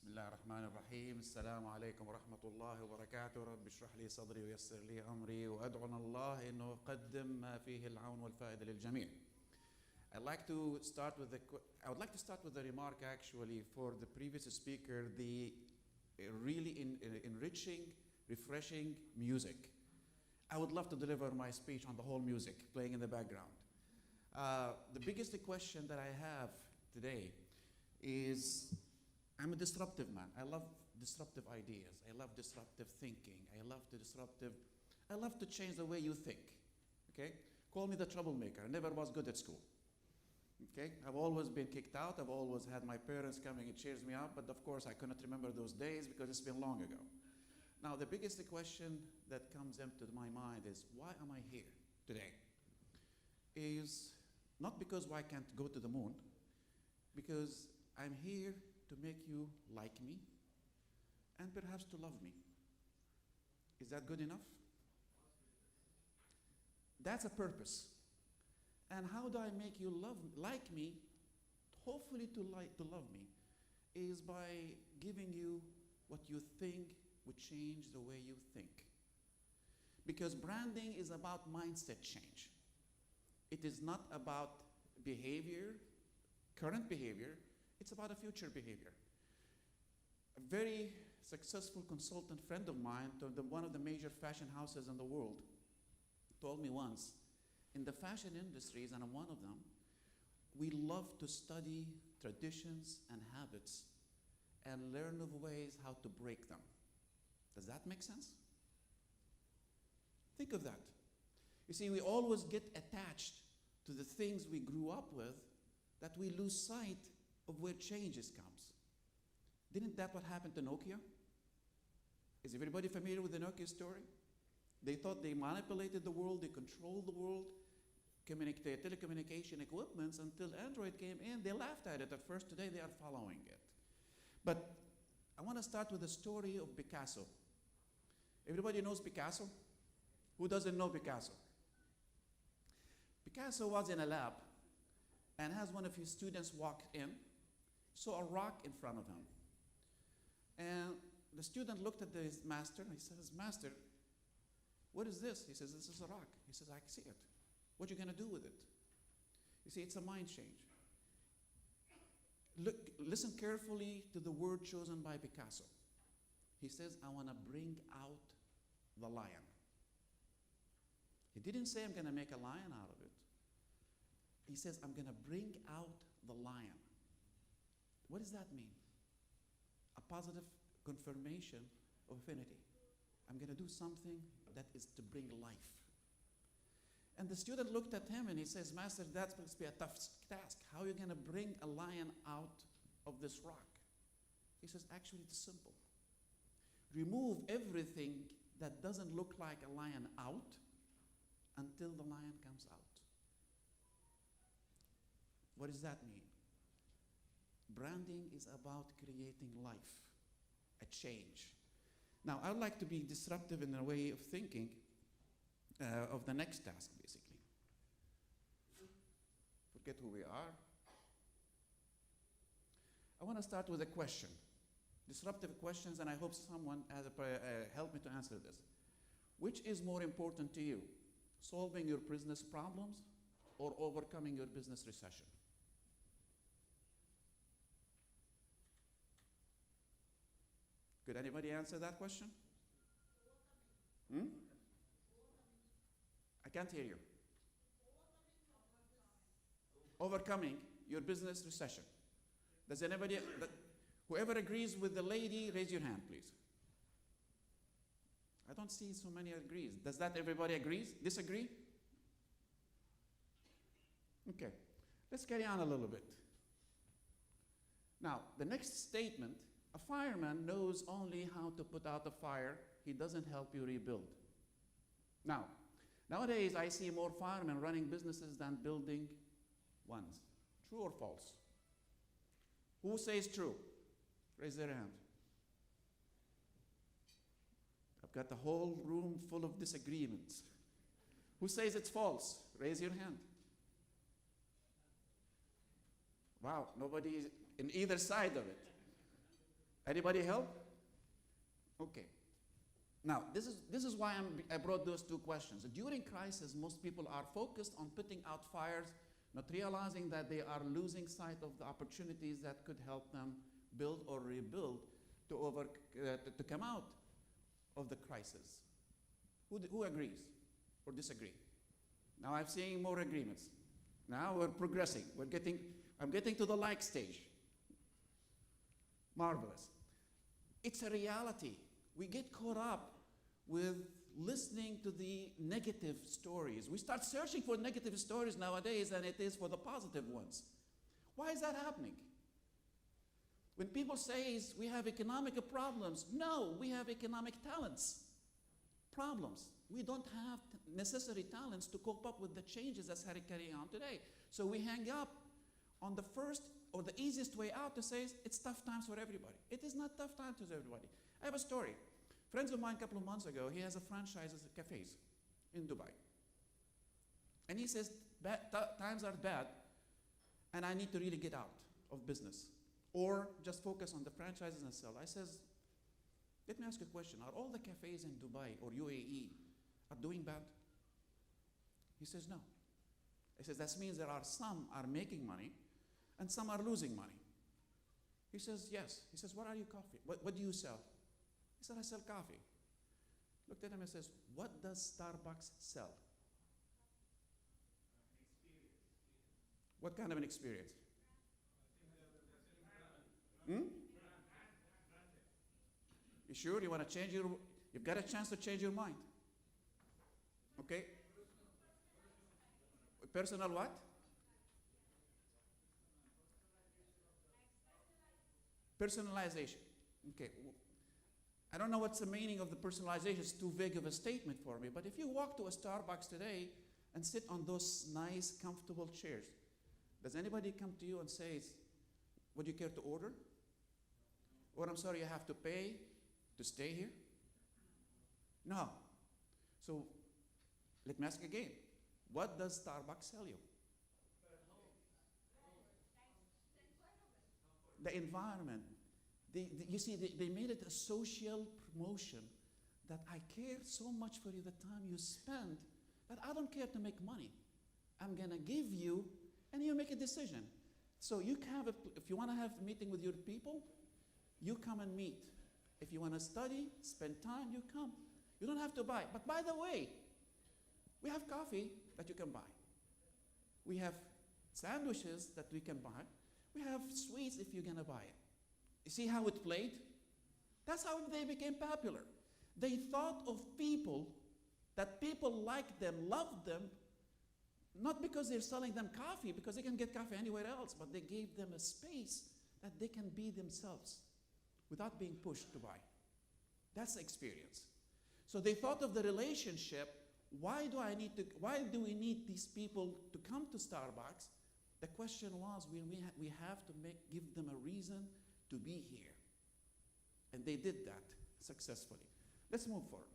بسم الله الرحمن الرحيم. السلام عليكم ورحمة الله وبركاته. رب اشرح لي صدري ويسر لي أمري وأدعو الله إنه يقدم ما فيه العون والفائدة للجميع. I would like to start with a remark actually for the previous speaker, the really enriching, refreshing music. I would love to deliver my speech on the whole music playing in the background. The biggest question that I have today is, I'm a disruptive man. I love disruptive ideas. I love disruptive thinking. I love to change the way you think. Okay? Call me the troublemaker. I never was good at school. Okay? I've always been kicked out. I've always had my parents coming and cheers me up, but of course I cannot remember those days because it's been long ago. Now the biggest question that comes into my mind is, why am I here today? Is not because I can't go to the moon, because I'm here to make you like me and perhaps to love me. Is that good enough? That's a purpose. And how do I make you like me, hopefully to love me, is by giving you what you think would change the way you think. Because branding is about mindset change. It is not about behavior, current behavior, it's about a future behavior. A very successful consultant friend of mine, one of the major fashion houses in the world, told me once, in the fashion industries, and I'm one of them, we love to study traditions and habits and learn of ways how to break them. Does that make sense? Think of that. You see, we always get attached to the things we grew up with that we lose sight of where changes comes. Didn't that what happened to Nokia? Is everybody familiar with the Nokia story? They thought they manipulated the world, they controlled the world, telecommunication equipments, until Android came in. They laughed at it at first. Today they are following it. But I want to start with the story of Picasso. Everybody knows Picasso? Who doesn't know Picasso? Picasso was in a lab and has one of his students walk in, saw a rock in front of him. And the student looked at his master and he says, "Master, what is this?" He says, "This is a rock." He says, "I see it. What are you going to do with it?" You see, it's a mind change. Listen carefully to the word chosen by Picasso. He says, "I want to bring out the lion." He didn't say, "I'm going to make a lion out of it." He says, "I'm going to bring out the lion." What does that mean? A positive confirmation of affinity. I'm going to do something that is to bring life. And the student looked at him and he says, "Master, that's supposed to be a tough task. How are you going to bring a lion out of this rock?" He says, "Actually, it's simple. Remove everything that doesn't look like a lion out until the lion comes out." What does that mean? Branding is about creating life, a change. Now, I'd like to be disruptive in a way of thinking of the next task, basically. Forget who we are. I want to start with a question. Disruptive questions, and I hope someone has help me to answer this. Which is more important to you? Solving your business problems or overcoming your business recession? Could anybody answer that question? I can't hear you. Overcoming your business recession. Does anybody, whoever agrees with the lady, raise your hand, please. I don't see so many agrees. Does that everybody agrees? Disagree? Okay, let's carry on a little bit. Now, the next statement, a fireman knows only how to put out a fire. He doesn't help you rebuild. Now, nowadays I see more firemen running businesses than building ones. True or false? Who says true? Raise their hand. I've got the whole room full of disagreements. Who says it's false? Raise your hand. Wow, nobody in either side of it. Anybody help? Okay. Now, this is why I brought those two questions. During crisis, most people are focused on putting out fires, not realizing that they are losing sight of the opportunities that could help them build or rebuild to come out of the crisis. Who agrees or disagree? Now I'm seeing more agreements. Now we're progressing. I'm getting to the like stage. Marvelous. It's a reality. We get caught up with listening to the negative stories. We start searching for negative stories nowadays than it is for the positive ones. Why is that happening? When people say we have economic problems, no, we have economic talents. Problems. We don't have necessary talents to cope up with the changes that's carrying on today. So we hang up on the first or the easiest way out to say it's tough times for everybody. It is not tough times for everybody. I have a story. Friends of mine a couple of months ago, he has a franchise of cafes in Dubai. And he says, times are bad, and I need to really get out of business. Or just focus on the franchises and sell. I says, let me ask you a question. Are all the cafes in Dubai or UAE are doing bad? He says, no. He says, that means some are making money and some are losing money. He says, yes. He says, what are you coffee? What do you sell? He said, I sell coffee. Looked at him and says, what does Starbucks sell? What kind of an experience? Hmm? You sure you want to change you've got a chance to change your mind. Okay? Personal what? Personalization. Okay. I don't know what's the meaning of the personalization. It's too vague of a statement for me. But if you walk to a Starbucks today and sit on those nice, comfortable chairs, does anybody come to you and say, would you care to order? Or I'm sorry, you have to pay to stay here? No. So let me ask again. What does Starbucks sell you? The environment. You see, they made it a social promotion that I care so much for you, the time you spend, that I don't care to make money. I'm going to give you, and you make a decision. So you can have if you want to have a meeting with your people, you come and meet. If you want to study, spend time, you come. You don't have to buy. But by the way, we have coffee that you can buy. We have sandwiches that we can buy. We have sweets if you're going to buy it. You see how it played? That's how they became popular. They thought of people, that people liked them, loved them, not because they're selling them coffee, because they can get coffee anywhere else, but they gave them a space that they can be themselves without being pushed to buy. That's the experience. So they thought of the relationship. Why do we need these people to come to Starbucks? The question was, we have to give them a reason to be here. And they did that successfully. Let's move forward.